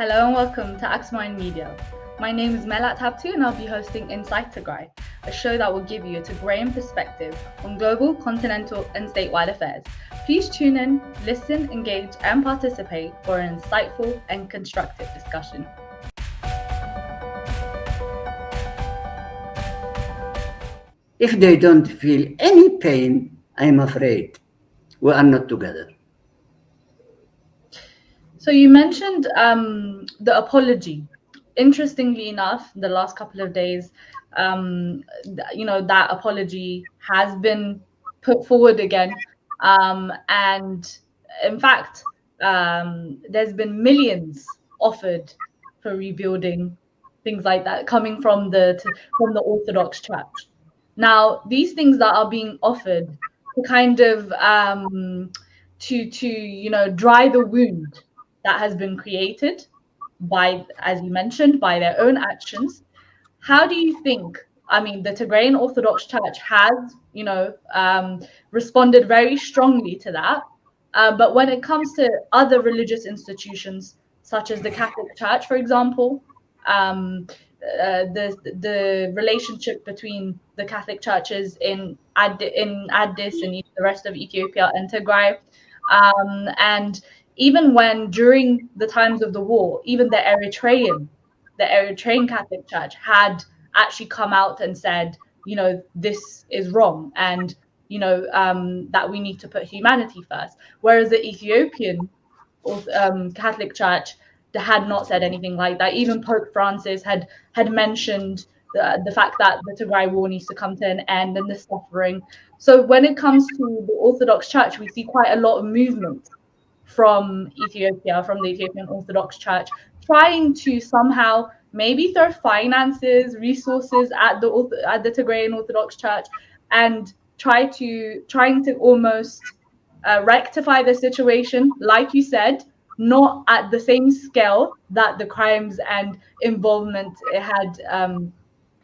Hello and welcome to Axumawian Media. My name is Aba Teum and I'll be hosting Inside Tigray, a show that will give you a Tigrayan perspective on global, continental and statewide affairs. Please tune in, listen, engage and participate for an insightful and constructive discussion. If they don't feel any pain, I'm afraid we are not together. So you mentioned the apology. Interestingly enough, the last couple of days, that apology has been put forward again. And in fact, there's been millions offered for rebuilding, things like that, coming from the Orthodox Church. Now, these things that are being offered to kind of to dry the wound that has been created by, as you mentioned, by their own actions. How do you think? I mean, the Tigrayan Orthodox Church has, responded very strongly to that. But when it comes to other religious institutions, such as the Catholic Church, for example, the relationship between the Catholic churches in Addis and the rest of Ethiopia and Tigray, and even when during the times of the war, even the Eritrean Catholic Church had actually come out and said, this is wrong, and that we need to put humanity first. Whereas the Ethiopian Catholic Church had not said anything like that. Even Pope Francis had mentioned the fact that the Tigray war needs to come to an end and the suffering. So when it comes to the Orthodox Church, we see quite a lot of movement from Ethiopia, from the Ethiopian Orthodox Church, trying to somehow maybe throw finances, resources at the Tigrayan Orthodox Church, and trying to almost rectify the situation, like you said, not at the same scale that the crimes and involvement it had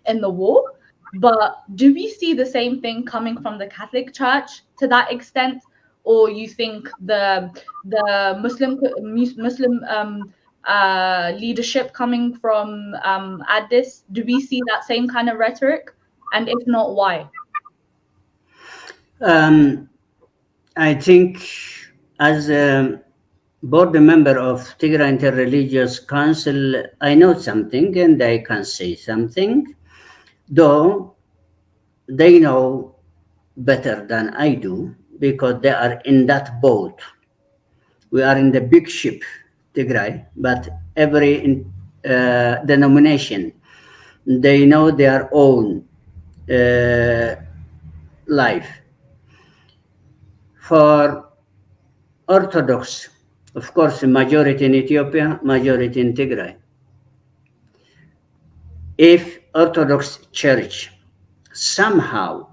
in the war. But do we see the same thing coming from the Catholic Church to that extent, or you think the Muslim leadership coming from Addis? Do we see that same kind of rhetoric? And if not, why? I think as a board member of Tigray Interreligious Council, I know something and I can say something, though they know better than I do because they are in that boat. We are in the big ship, Tigray, but every denomination, they know their own life. For Orthodox, of course, majority in Ethiopia, majority in Tigray. If Orthodox Church somehow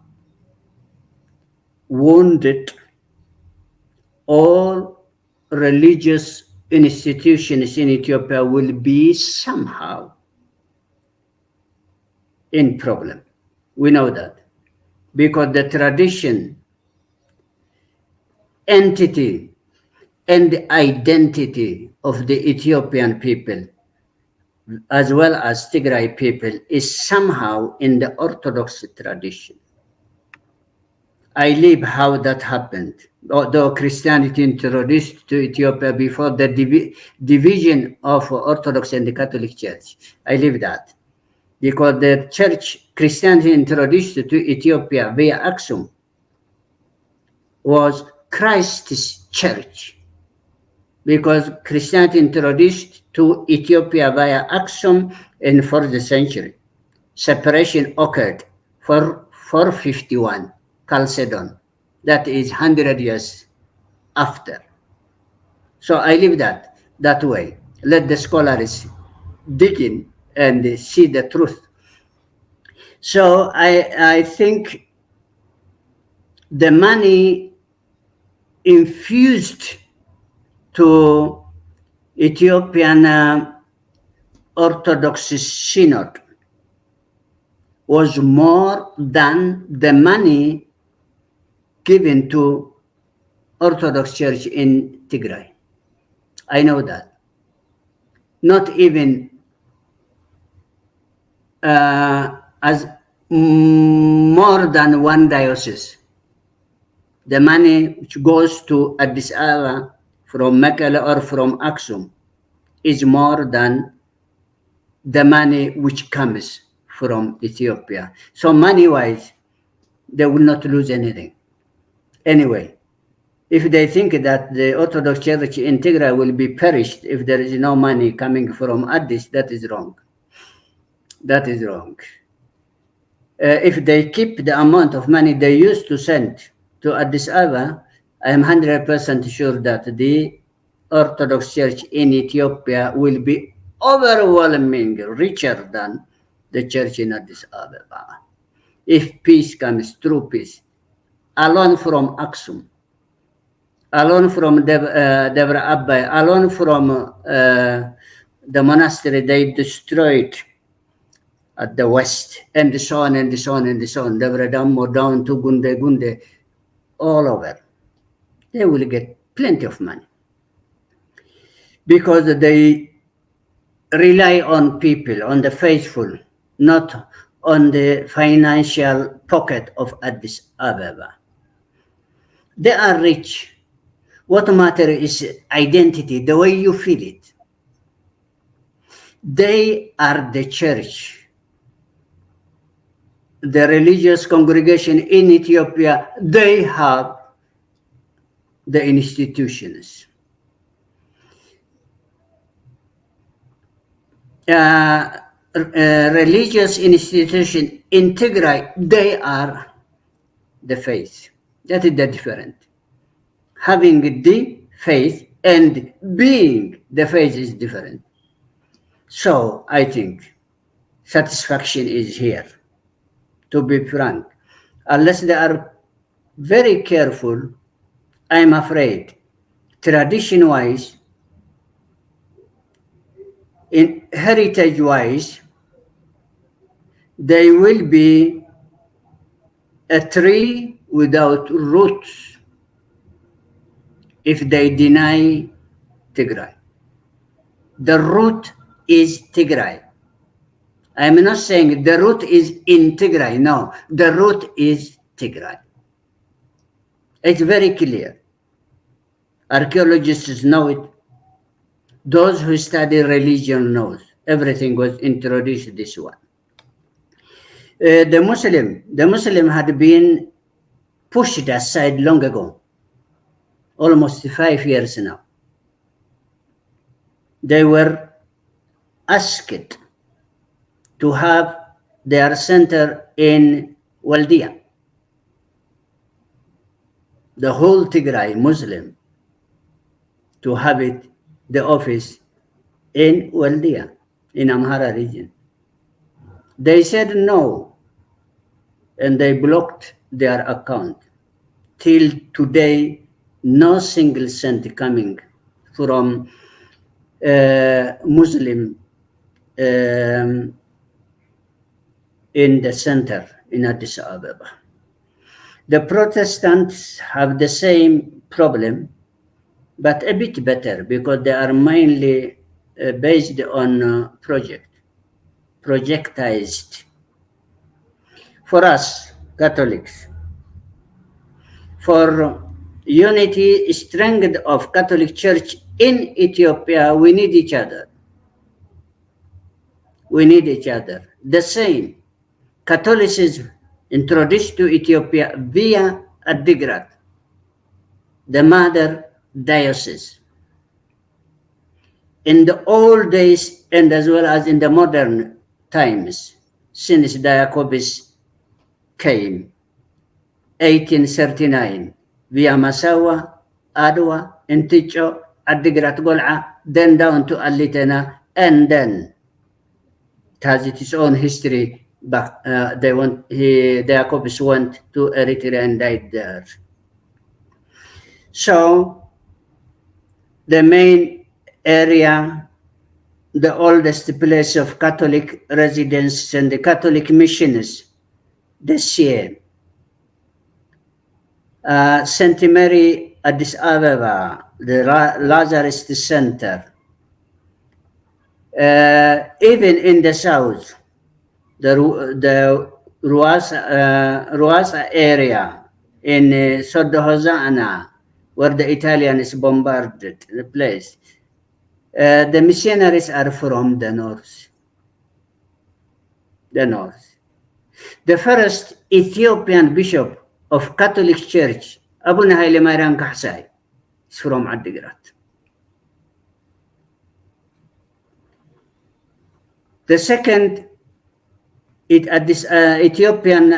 wounded all religious institutions in Ethiopia will be somehow in problem. We know that because the tradition, entity, and the identity of the Ethiopian people, as well as Tigray people, is somehow in the Orthodox tradition. I live how that happened. Although Christianity introduced to Ethiopia before the division of Orthodox and the Catholic Church. I live that. Because the church, Christianity introduced to Ethiopia via Axum, was Christ's church. Because Christianity introduced to Ethiopia via Axum in 4th century. Separation occurred for 451. Chalcedon. That is 100 years after. So I leave that way. Let the scholars dig in and see the truth. So I think the money infused to Ethiopian Orthodox Synod was more than the money given to Orthodox Church in Tigray. I know that. not even as more than one diocese. The money which goes to Addis Ababa from Mekelle or from Aksum is more than the money which comes from Ethiopia. So money-wise, they will not lose anything. Anyway, if they think that the Orthodox Church in Tigray will be perished if there is no money coming from Addis, that is wrong. That is wrong. If they keep the amount of money they used to send to Addis Ababa, I am 100% sure that the Orthodox Church in Ethiopia will be overwhelming richer than the church in Addis Ababa. If peace comes, true peace, alone from Aksum, alone from Debra Abbay, alone from the monastery they destroyed at the west, and so on and so on and so on. Debra Dammo down to Gunde Gunde, all over. They will get plenty of money because they rely on people, on the faithful, not on the financial pocket of Addis Ababa. They are rich. What matters is identity, the way you feel it. They are the church, the religious congregation in Ethiopia. They have the institutions. Religious institution in Tigray, they are the faith. That is the difference. Having the faith and being the faith is different. So I think satisfaction is here, to be frank. Unless they are very careful, I'm afraid, tradition-wise, in heritage-wise, they will be a tree without roots if they deny Tigray. The root is Tigray. I'm not saying the root is in Tigray. No, the root is Tigray. It's very clear. Archaeologists know it. Those who study religion knows. Everything was introduced this one. The Muslim had been pushed aside long ago, almost 5 years now. They were asked to have their center in Waldia. The whole Tigray Muslim to have it, the office in Waldia, in Amhara region. They said no, and they blocked their account. Till today, no single cent coming from Muslim in the center in Addis Ababa. The Protestants have the same problem, but a bit better because they are mainly based on projectized. For us, Catholics, for unity, strength of Catholic Church in Ethiopia, we need each other. We need each other. The same. Catholicism introduced to Ethiopia via Adigrat, the mother diocese. In the old days and as well as in the modern times, since Diakobis came, 1839, via Masawa, Adwa, Inticho, Adigrat Gol'a, then down to Alitena, and then it has its own history. But Diakobis went to Eritrea and died there. So the main area, the oldest place of Catholic residence and the Catholic missions, this year, St. Mary Addis Ababa, the Lazarus Center, Even in the south, the Ruasa area in Sodhozana, where the Italians bombarded the place, the missionaries are from the north. The north. The first Ethiopian bishop of Catholic Church, Abu Haile Mariam Kahsai, is from Adigrat. The second Ethiopian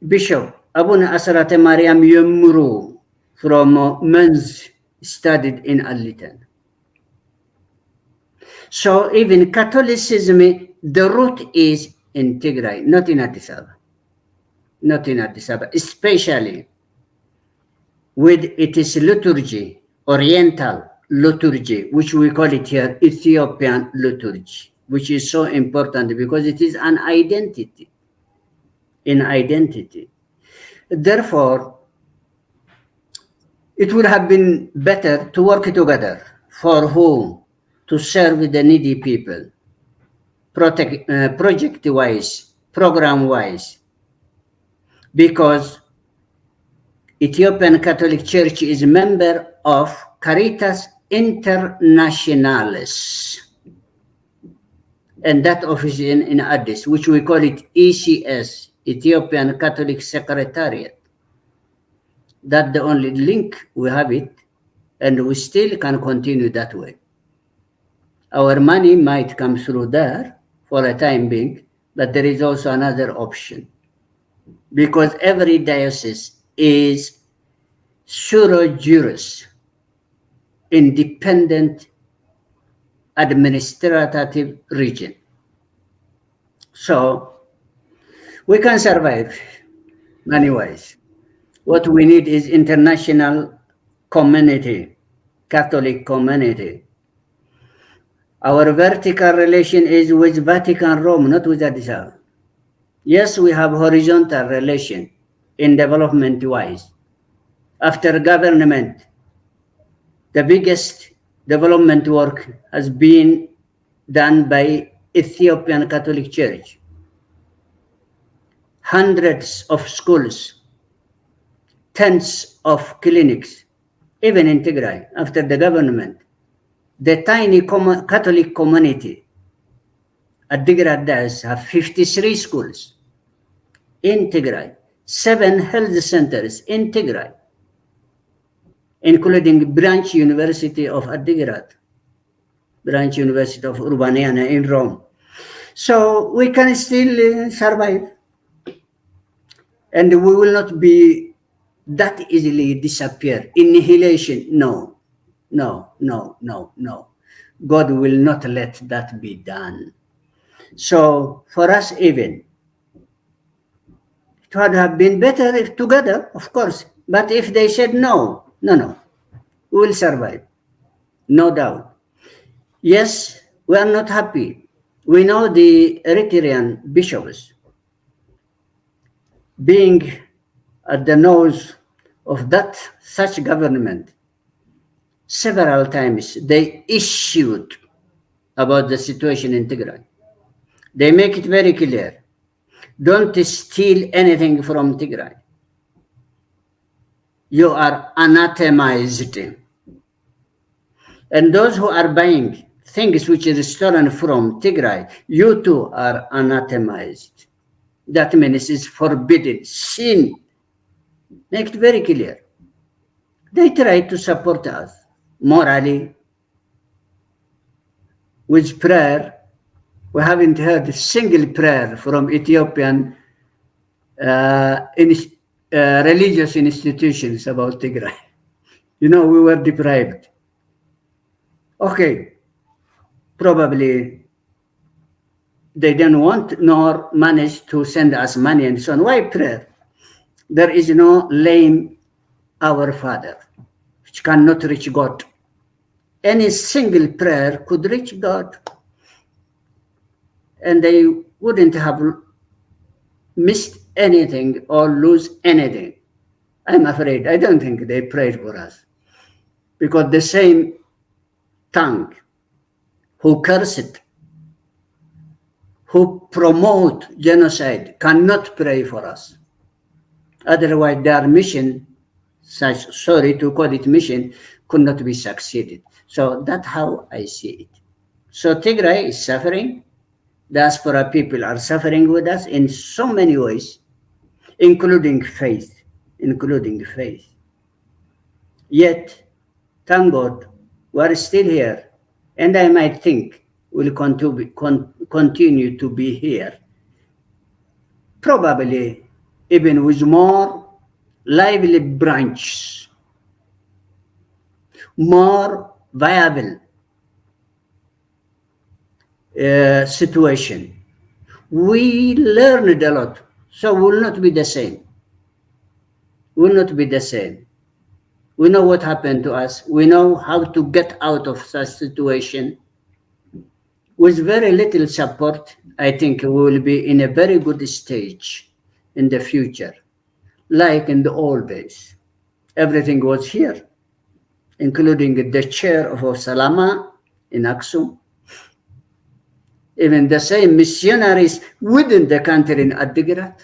bishop, Abuna Asrate Mariam Yemuru, from Menz, studied in Alitan. So even Catholicism, the root is in Tigray, not in Addis Ababa. Not in Addis Ababa, especially with its liturgy, Oriental liturgy, which we call it here Ethiopian liturgy, which is so important because it is an identity. In identity. Therefore, it would have been better to work together. For whom? To serve the needy people, project-wise, program-wise, because Ethiopian Catholic Church is a member of Caritas Internationalis, and that office in Addis, which we call it ECS, Ethiopian Catholic Secretariat. That's the only link we have it, and we still can continue that way. Our money might come through there for a time being, but there is also another option, because every diocese is sura juris, independent administrative region. So we can survive many ways. What we need is international community, Catholic community. Our vertical relation is with Vatican Rome, not with Addis Ababa. Yes, we have horizontal relation in development-wise. After government, the biggest development work has been done by Ethiopian Catholic Church. Hundreds of schools, tens of clinics, even in Tigray, after the government. The tiny Catholic community at Tigray does have 53 schools in Tigray, 7 health centers in Tigray, including Branch University of Adigrat, Branch University of Urbaniana in Rome. So we can still survive, and we will not be that easily disappear. Annihilation, no. God will not let that be done. So for us even, it would have been better if together, of course. But if they said no, we will survive, no doubt. Yes, we are not happy. We know the Eritrean bishops being at the nose of such government. Several times they issued about the situation in Tigray. They make it very clear. Don't steal anything from Tigray. You are anathemized. And those who are buying things which is stolen from Tigray, you too are anathemized. That means it's forbidden, sin. Make it very clear. They try to support us morally with prayer. We haven't heard a single prayer from Ethiopian religious institutions about Tigray. We were deprived. Okay, probably they didn't want nor manage to send us money and so on. Why prayer? There is no lame Our Father, which cannot reach God. Any single prayer could reach God, and they wouldn't have missed anything or lose anything. I'm afraid. I don't think they prayed for us, because the same tongue who curse it, who promote genocide, cannot pray for us. Otherwise, their mission, such, sorry to call it mission, could not be succeeded. So that's how I see it. So Tigray is suffering. Diaspora people are suffering with us in so many ways, including faith, including faith. Yet, thank God, we are still here, and I might think will continue to be here, probably even with more lively branches, more viable situation. We learned a lot, so will not be the same. Will not be the same. We know what happened to us. We know how to get out of such situation. With very little support, I think we will be in a very good stage in the future, like in the old days. Everything was here, including the chair of Salama in Aksum, even the same missionaries within the country in Adigrat.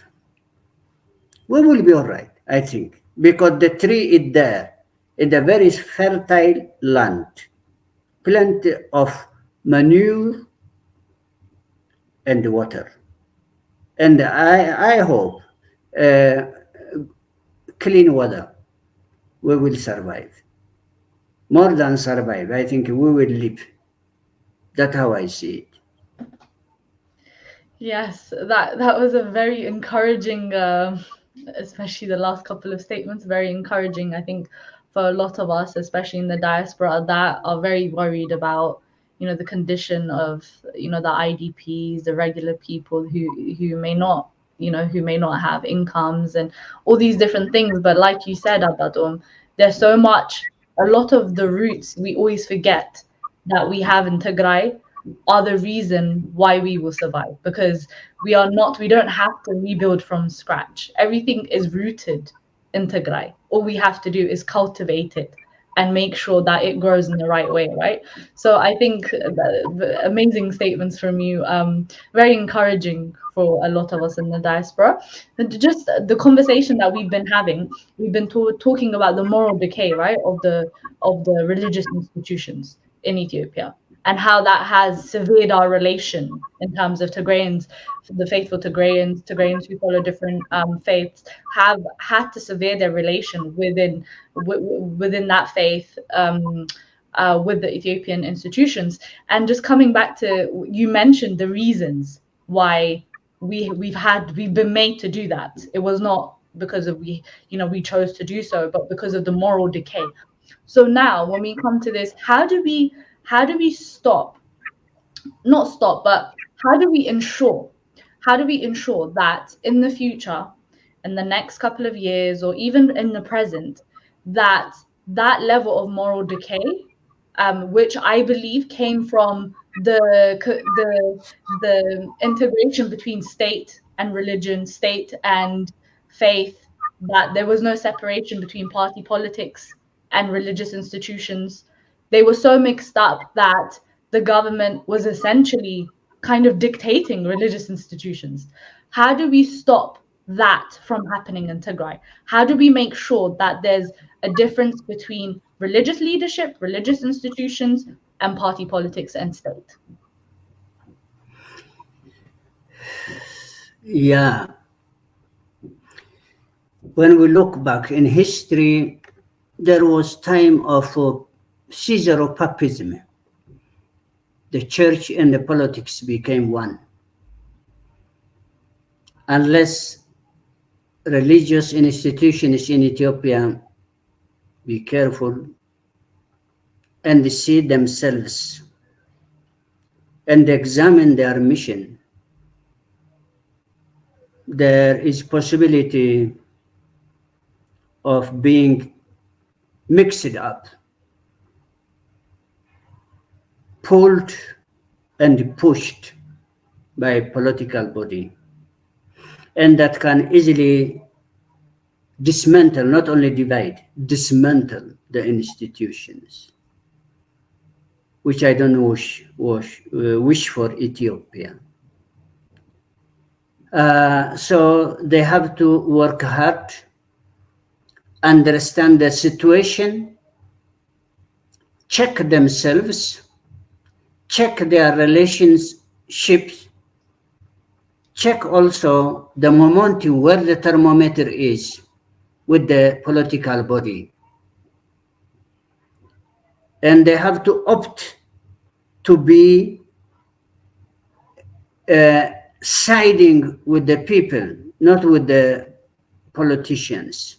We will be all right, I think, because the tree is there in a very fertile land, plenty of manure and water. And I hope uh, clean water, we will survive. More than survive, I think we will live. That's how I see it. Yes, that was a very encouraging, especially the last couple of statements, very encouraging, I think, for a lot of us, especially in the diaspora, that are very worried about, the condition of, the IDPs, the regular people who may not, who may not have incomes and all these different things. But like you said, Abadum, there's so much, a lot of the roots we always forget that we have in Tigray are the reason why we will survive, because we don't have to rebuild from scratch. Everything is rooted in Tigray. All we have to do is cultivate it and make sure that it grows in the right way, right? So I think amazing statements from you, very encouraging for a lot of us in the diaspora. And just the conversation that we've been having, we've been talking about the moral decay, right, of the religious institutions in Ethiopia, and how that has severed our relation in terms of Tigrayans, the faithful Tigrayans who follow different faiths, have had to sever their relation within that faith, with the Ethiopian institutions. And just coming back to, you mentioned the reasons why we've been made to do that. It was not because of we chose to do so, but because of the moral decay. So now when we come to this, how do we stop, not stop, but how do we ensure that in the future, in the next couple of years, or even in the present, that that level of moral decay, which I believe came from the integration between state and religion, state and faith, that there was no separation between party politics and religious institutions. They were so mixed up that the government was essentially kind of dictating religious institutions. How do we stop that from happening in Tigray? How do we make sure that there's a difference between religious leadership, religious institutions, and party politics and state? Yeah, when we look back in history, there was time of seizure of papism. The church and the politics became one. Unless religious institutions in Ethiopia be careful and see themselves and examine their mission, there is possibility of being mixed up, pulled and pushed by political body, and that can easily dismantle, not only divide, dismantle the institutions. which I don't wish for Ethiopia. So they have to work hard, understand the situation, check themselves, check their relationships, check also the momentum where the thermometer is with the political body. And they have to opt to be siding with the people, not with the politicians.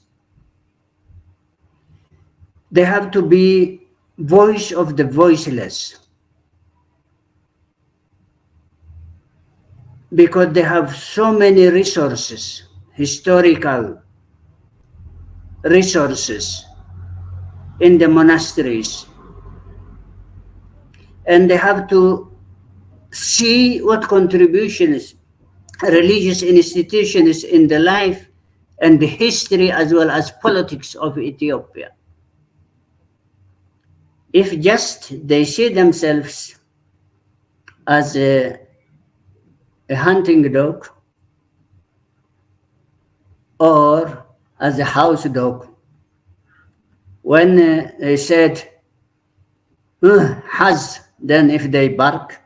They have to be voice of the voiceless, because they have so many resources, historical resources in the monasteries, and they have to see what contributions religious institutions in the life and the history as well as politics of Ethiopia. If just they see themselves as a hunting dog or as a house dog, when they said, has, then if they bark,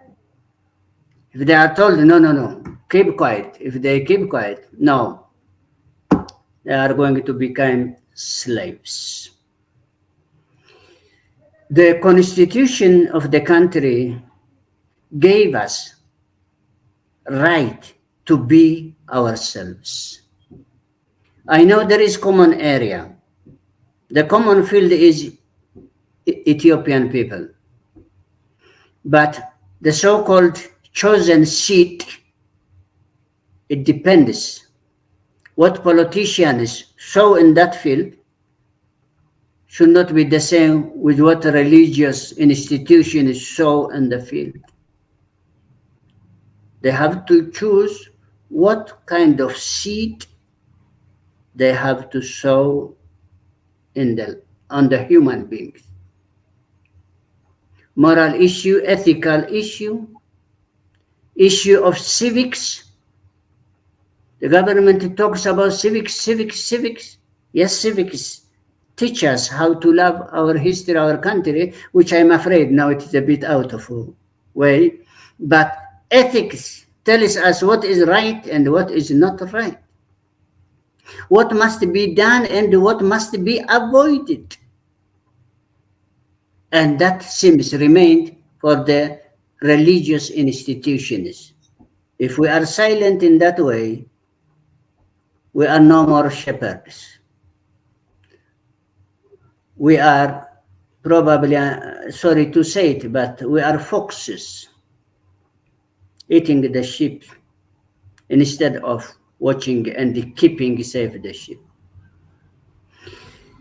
if they are told, no, keep quiet, if they keep quiet, no, they are going to become slaves. The constitution of the country gave us right to be ourselves. I know there is common area. The common field is Ethiopian people. But the so-called chosen seat, it depends. What politicians show in that field should not be the same with what religious institutions show in the field. They have to choose what kind of seed they have to sow on the human beings. Moral issue, ethical issue of civics. The government talks about civics. Yes, civics teach us how to love our history, our country, which I'm afraid now it is a bit out of way. But ethics tells us what is right and what is not right, what must be done and what must be avoided. And that seems remained for the religious institutions. If we are silent in that way, we are no more shepherds. We are probably, sorry to say it, but we are foxes eating the sheep instead of watching and keeping safe the sheep.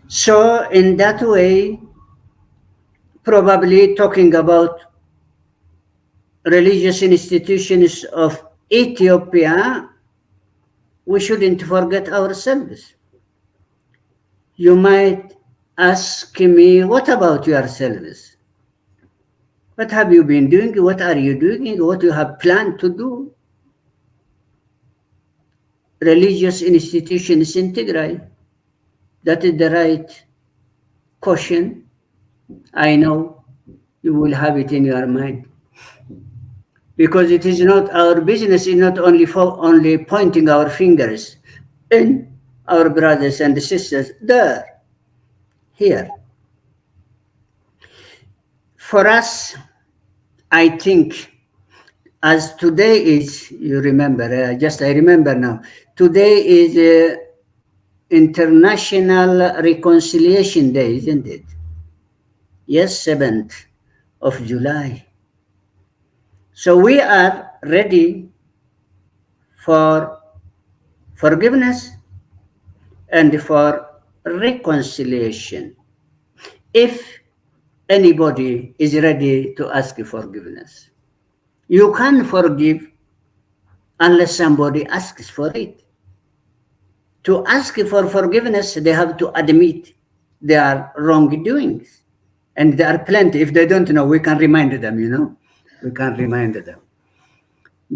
So in that way, probably talking about religious institutions of Ethiopia, we shouldn't forget ourselves. You might ask me, what about yourselves? What have you been doing? What are you doing? What you have planned to do? Religious institutions in Tigray. That is the right question. I know you will have it in your mind. Because it is not our business, is not only pointing our fingers in our brothers and sisters there, here. For us, I think, as today is, you remember, I remember now, today is International Reconciliation Day, isn't it? Yes, 7th of July. So we are ready for forgiveness and for reconciliation. If anybody is ready to ask forgiveness, you can forgive unless somebody asks for it. To ask for forgiveness, they have to admit their wrongdoings And there are plenty. If they don't know, we can remind them, We can remind them.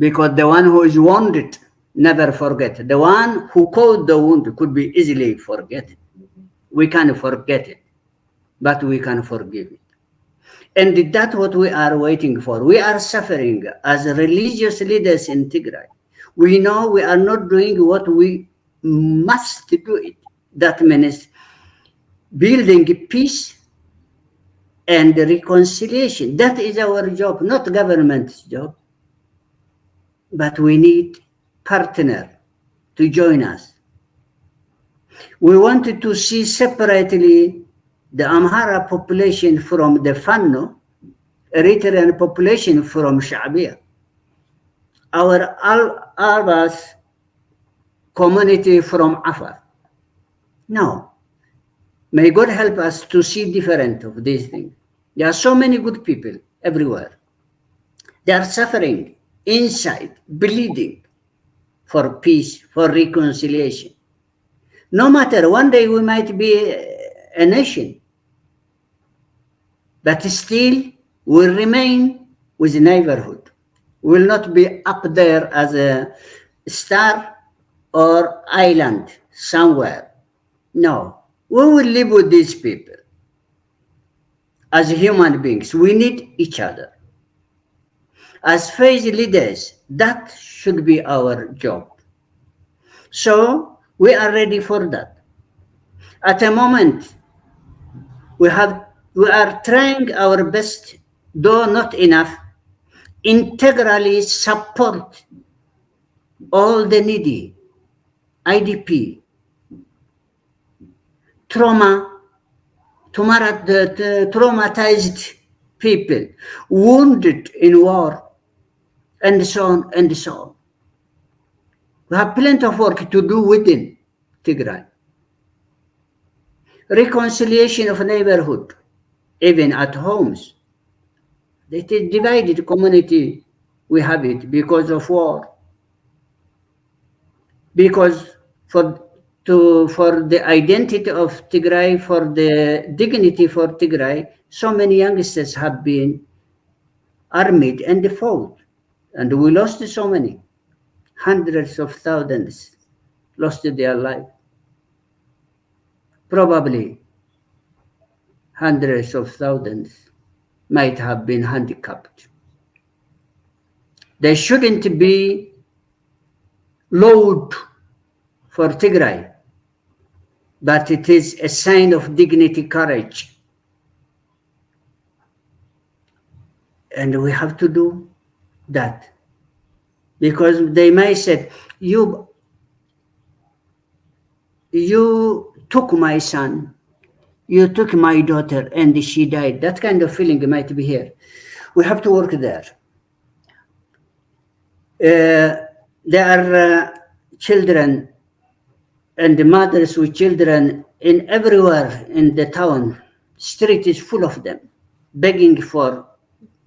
Because the one who is wounded never forget. The one who caused the wound could be easily forget. We can forget it, but we can forgive it. And that's what we are waiting for. We are suffering as religious leaders in Tigray. We know we are not doing what we must do it. That means building peace and reconciliation. That is our job, not government's job. But we need partner to join us. We wanted to see separately the Amhara population from the Fano, Eritrean population from Sha'biya. Our Albas community from Afar. No. May God help us to see different of these things. There are so many good people everywhere. They are suffering inside, bleeding for peace, for reconciliation. No matter, one day we might be a nation, but still will remain with neighborhood. Will not be up there as a star or island somewhere. No, we will live with these people as human beings. We need each other. As faith leaders, that should be our job. So we are ready for that. At a moment, we are trying our best, though not enough, integrally support all the needy, IDP, traumatized people, wounded in war, and so on and so on. We have plenty of work to do within Tigray. Reconciliation of neighborhood, even at homes. It is divided community. We have it because of war. Because for the identity of Tigray, for the dignity for Tigray, so many youngsters have been armed and fought. And we lost so many. Hundreds of thousands lost their life. Probably hundreds of thousands might have been handicapped. They shouldn't be load for Tigray, but it is a sign of dignity, courage. And we have to do that. Because they may say, you took my son, you took my daughter, and she died. That kind of feeling might be here. We have to work there. There are children and the mothers with children in everywhere in the town. Street is full of them, begging for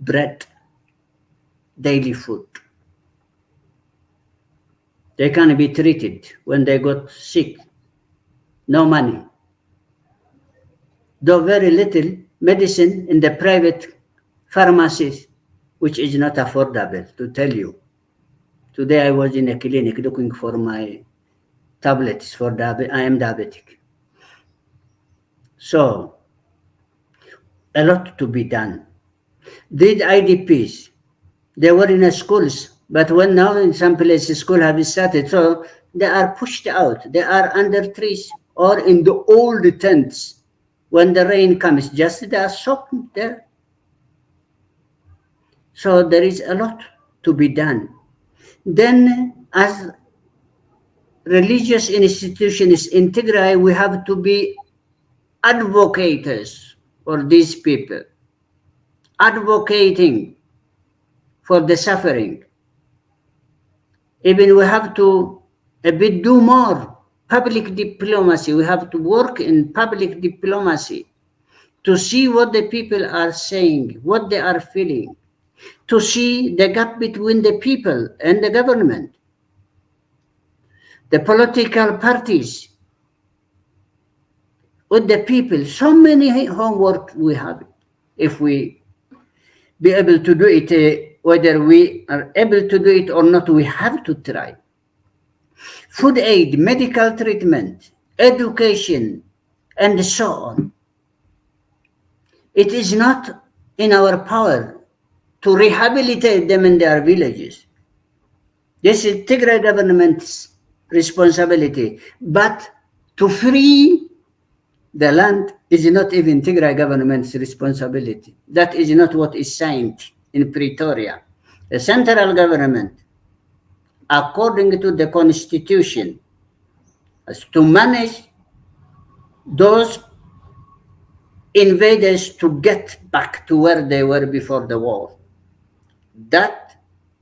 bread, daily food. They can be treated when they got sick. No money. Though very little medicine in the private pharmacies, which is not affordable, to tell you. Today I was in a clinic looking for my tablets for diabetes. I am diabetic. So, a lot to be done. These IDPs, they were in schools, but when now in some places school have started, so they are pushed out. They are under trees or in the old tents. When the rain comes, just they are soaked there. So there is a lot to be done. Then, as religious institutions in Tigray, we have to be advocates for these people, advocating for the suffering. Even we have to a bit do more public diplomacy. We have to work in public diplomacy to see what the people are saying, what they are feeling, to see the gap between the people and the government, the political parties, with the people. So many homework we have. if we be able to do it, whether we are able to do it or not, we have to try. Food aid, medical treatment, education, and so on. It is not in our power to rehabilitate them in their villages. This is Tigray government's responsibility. But to free the land is not even Tigray government's responsibility. That is not what is signed in Pretoria. The central government, according to the constitution, has to manage those invaders to get back to where they were before the war. That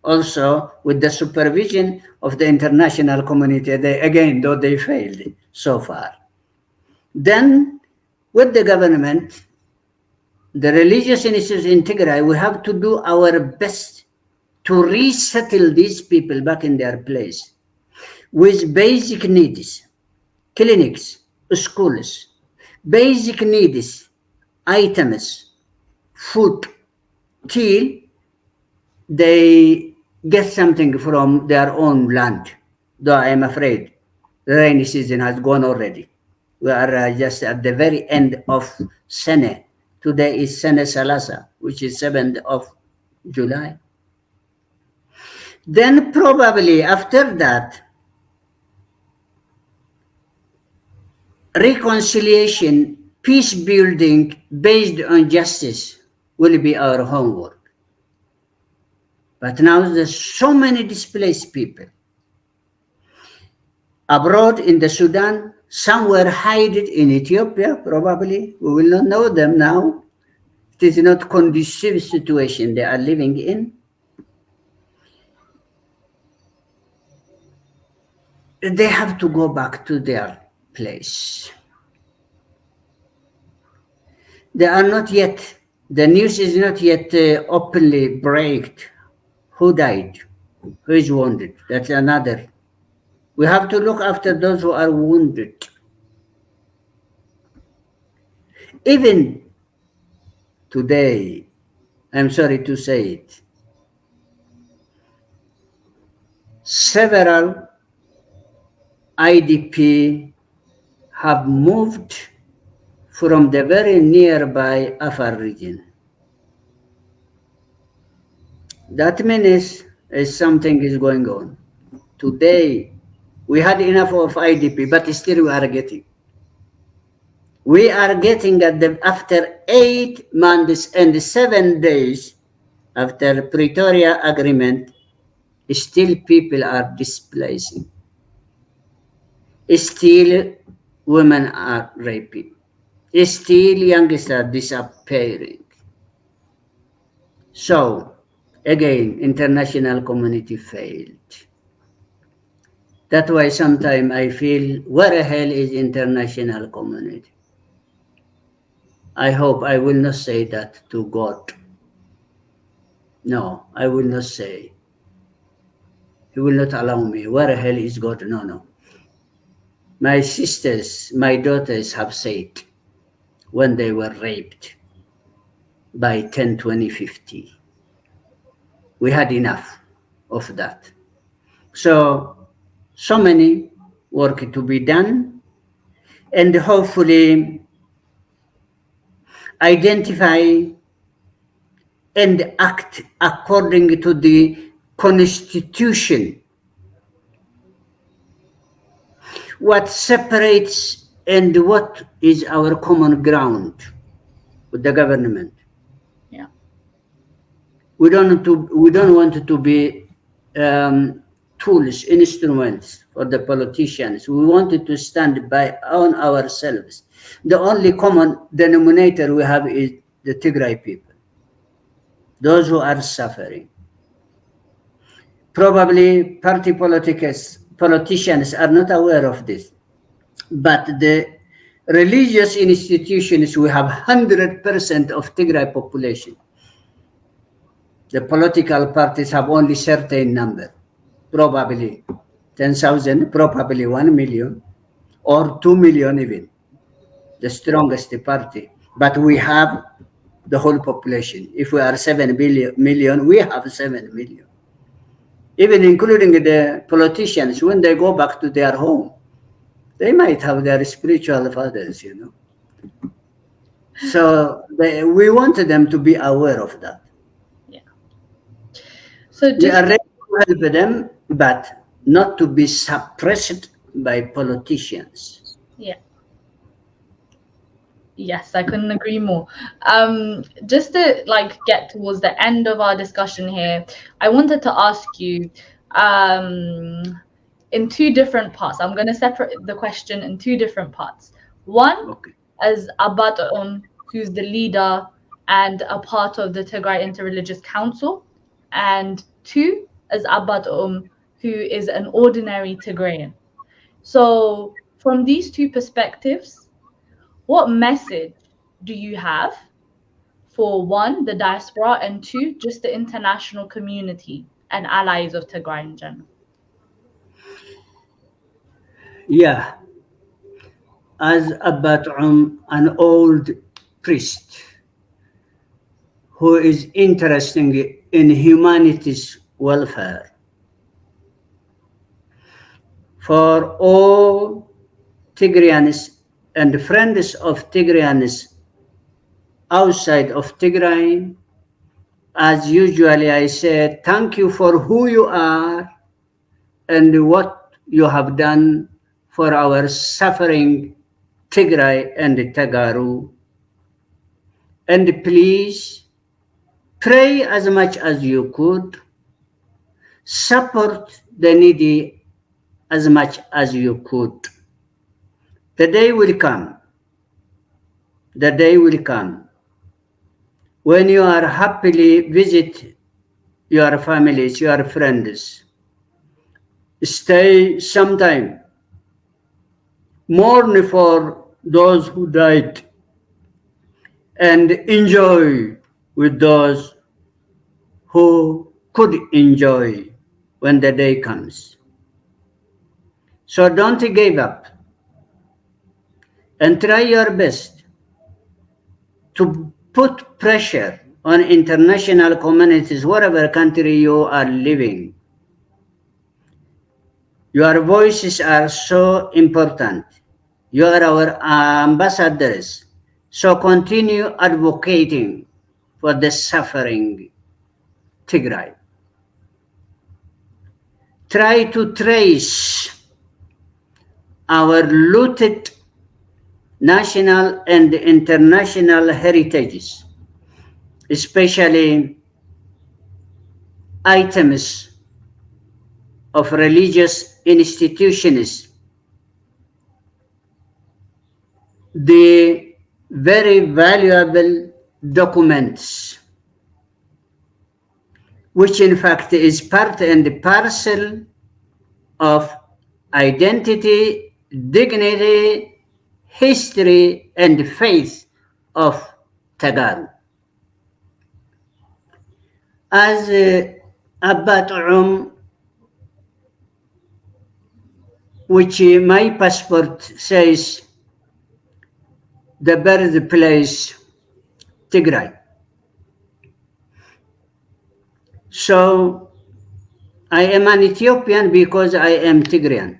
also with the supervision of the international community, though they failed so far. Then, with the government, the religious institutions in Tigray, we have to do our best to resettle these people back in their place with basic needs, clinics, schools, basic needs, items, food, till they get something from their own land. Though I am afraid the rainy season has gone already. We are just at the very end of Sene. Today is Sene Salasa, which is 7th of July. Then probably after that, reconciliation, peace building based on justice will be our homework. But now there's so many displaced people abroad in the Sudan, some were hidden in Ethiopia, probably. We will not know them now. It is not conducive situation they are living in. They have to go back to their place. They are not yet, the news is not yet openly breaked. Who died? Who is wounded? That's another. We have to look after those who are wounded. Even today, I'm sorry to say it, several IDP have moved from the very nearby Afar region. That means something is going on. Today, we had enough of IDP, but still we are getting. We are getting after 8 months and 7 days after Pretoria Agreement, still people are displacing. Still women are raping. Still youngsters are disappearing. So, again, international community failed. That's why sometimes I feel, where the hell is international community? I hope I will not say that to God. No, I will not say. He will not allow me. Where the hell is God? No, no. My sisters, my daughters have said when they were raped by 10, 20, 50. We had enough of that. So many work to be done, and hopefully identify and act according to the Constitution. What separates and what is our common ground with the government. Yeah. We don't want to be tools, instruments for the politicians. We wanted to stand by on ourselves. The only common denominator we have is the Tigray people, those who are suffering. Probably party politicians are not aware of this, but the religious institutions, we have 100% of Tigray population. The political parties have only certain number, probably 10,000, probably 1 million, or 2 million even, the strongest party. But we have the whole population. If we are 7 million, we have 7 million. Even including the politicians, when they go back to their home, they might have their spiritual fathers, you know. So we wanted them to be aware of that. Yeah. So We are just ready to help them, but not to be suppressed by politicians. yeah. Yes, I couldn't agree more. Just to like get towards the end of our discussion here, I wanted to ask you, um, in two different parts. I'm going to separate the question in two different parts. One, Okay. as Aba Teum, who's the leader and a part of the Tigray Interreligious Council, and two, as Aba Teum, who is an ordinary Tigrayan. So, from these two perspectives, what message do you have for one, the diaspora, and two, just the international community and allies of Tigray in general? Yeah, as Abbat an old priest who is interested in humanity's welfare, for all Tigrayans and friends of Tigrayans outside of Tigray, as usually I say, thank you for who you are and what you have done for our suffering Tigray and Tagaru. And please pray as much as you could, support the needy as much as you could. The day will come, the day will come when you are happily visit your families, your friends. Stay sometime, mourn for those who died, and enjoy with those who could enjoy when the day comes. So don't give up and try your best to put pressure on international communities, whatever country you are living. Your voices are so important. You are our ambassadors. So continue advocating for the suffering Tigray. Try to trace our looted national and international heritages, especially items of religious institutions, the very valuable documents, which in fact is part and parcel of identity, dignity, history, and faith of Tagal. As Abba Teum, which my passport says the birthplace Tigray. So I am an Ethiopian because I am Tigrayan.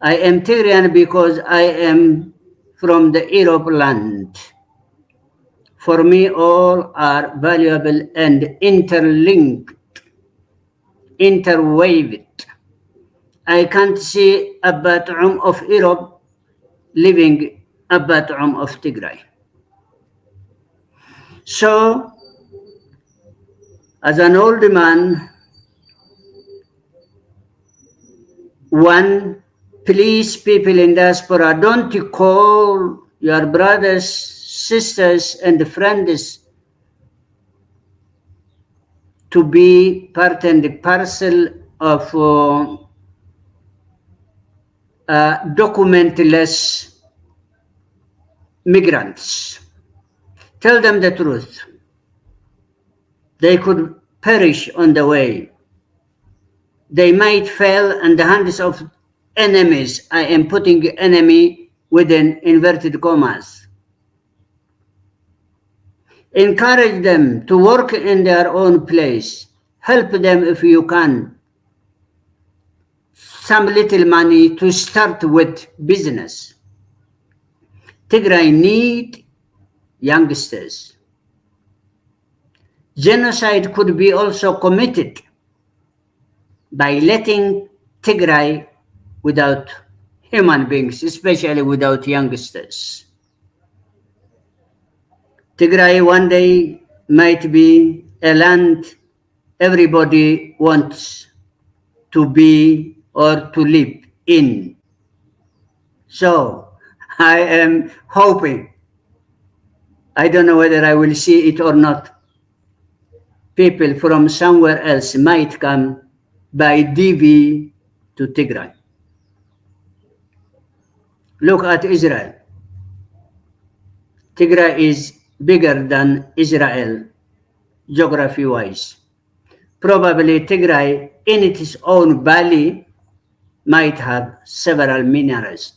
I am Tigrayan because I am from the Europe land. For me, all are valuable and interlinked, interweaved. I can't see a Bat'um of Europe living a Bat'um of Tigray. So, as an old man, one, please, people in diaspora, don't call your brothers, sisters, and friends to be part and parcel of documentless migrants. Tell them the truth. They could perish on the way. They might fail in the hands of enemies. I am putting enemy within inverted commas. Encourage them to work in their own place. Help them if you can. Some little money to start with business. Tigray need youngsters. Genocide could be also committed by letting Tigray without human beings, especially without youngsters. Tigray one day might be a land everybody wants to be or to live in. So I am hoping, I don't know whether I will see it or not, people from somewhere else might come by DV to Tigray. Look at Israel. Tigray is bigger than Israel geography-wise. Probably Tigray in its own valley might have several minerals.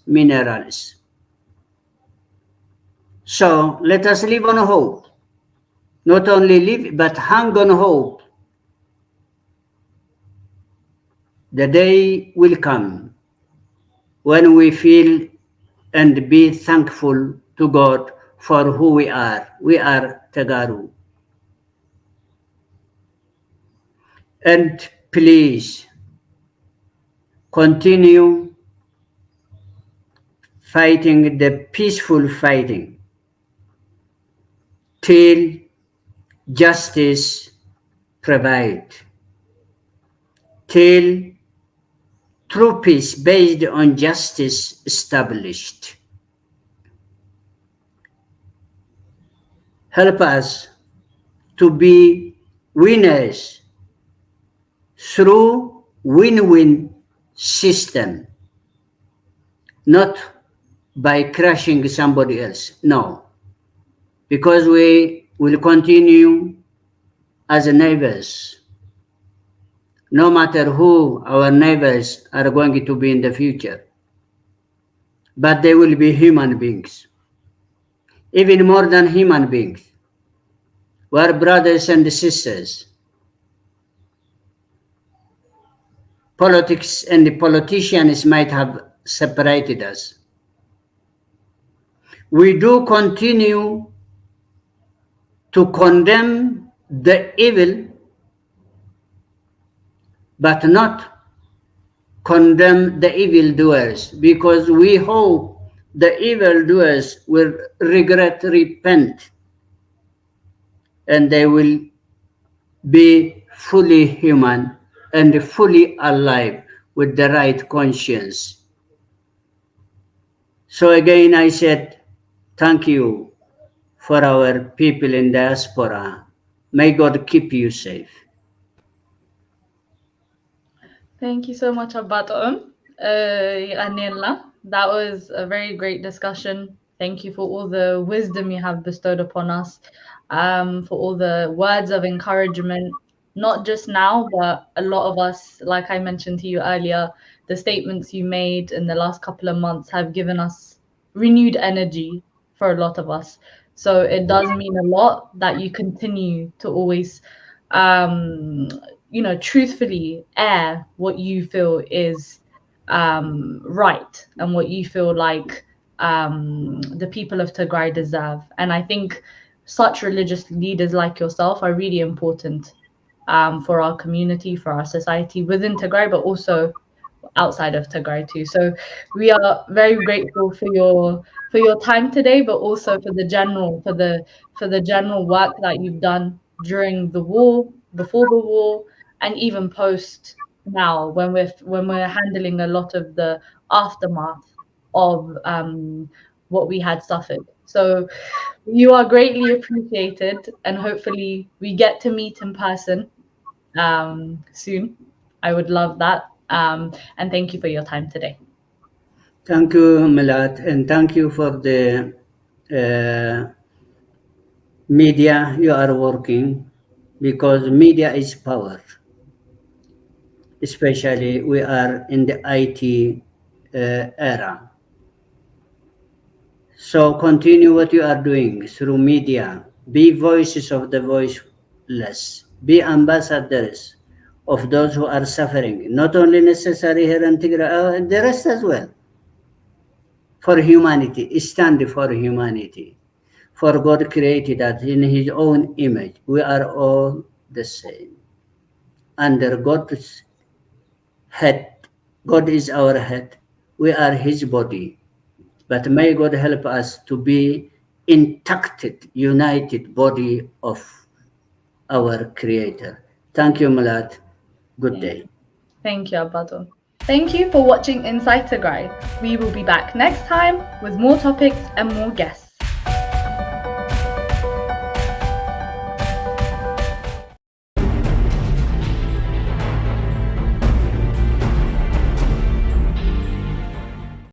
So let us live on hope. Not only live, but hang on hope. The day will come when we feel and be thankful to God for who we are. We are Tagaru. And please continue fighting the peaceful fighting till justice prevailed, till true peace based on justice established. Help us to be winners through win-win system, not by crushing somebody else. No, because we will continue as neighbors, no matter who our neighbors are going to be in the future. But they will be human beings, even more than human beings. We are brothers and sisters. Politics and the politicians might have separated us. We do continue to condemn the evil, but not condemn the evildoers, because we hope the evildoers will regret, repent, and they will be fully human and fully alive with the right conscience. So again, I said, thank you for our people in diaspora. May God keep you safe. Thank you so much, Aba Teum. Anila. That was a very great discussion. Thank you for all the wisdom you have bestowed upon us, for all the words of encouragement, not just now, but a lot of us, like I mentioned to you earlier, the statements you made in the last couple of months have given us renewed energy for a lot of us. So it does mean a lot that you continue to always um truthfully air what you feel is right and what you feel like the people of Tigray deserve. And I think such religious leaders like yourself are really important for our community, for our society within Tigray, but also outside of Tigray too. So we are very grateful for your time today, but also for the general for the general work that you've done during the war, before the war, and even post now when we're handling a lot of the aftermath of what we had suffered. So you are greatly appreciated, and hopefully we get to meet in person soon. I would love that. And thank you for your time today. Thank you, Milat, and thank you for the uh, media you are working, because media is power, especially we are in the IT era. So continue what you are doing through media. be voices of the voiceless, be ambassadors of those who are suffering, not only necessary here in Tigray, the rest as well. For humanity, stand for humanity. For God created us in His own image. We are all the same. Under God's head, God is our head. We are His body. But may God help us to be intact, united body of our Creator. Thank you, Malad. Good Yeah. day. Thank you, Abato. Thank you for watching Inside Tigray. We will be back next time with more topics and more guests.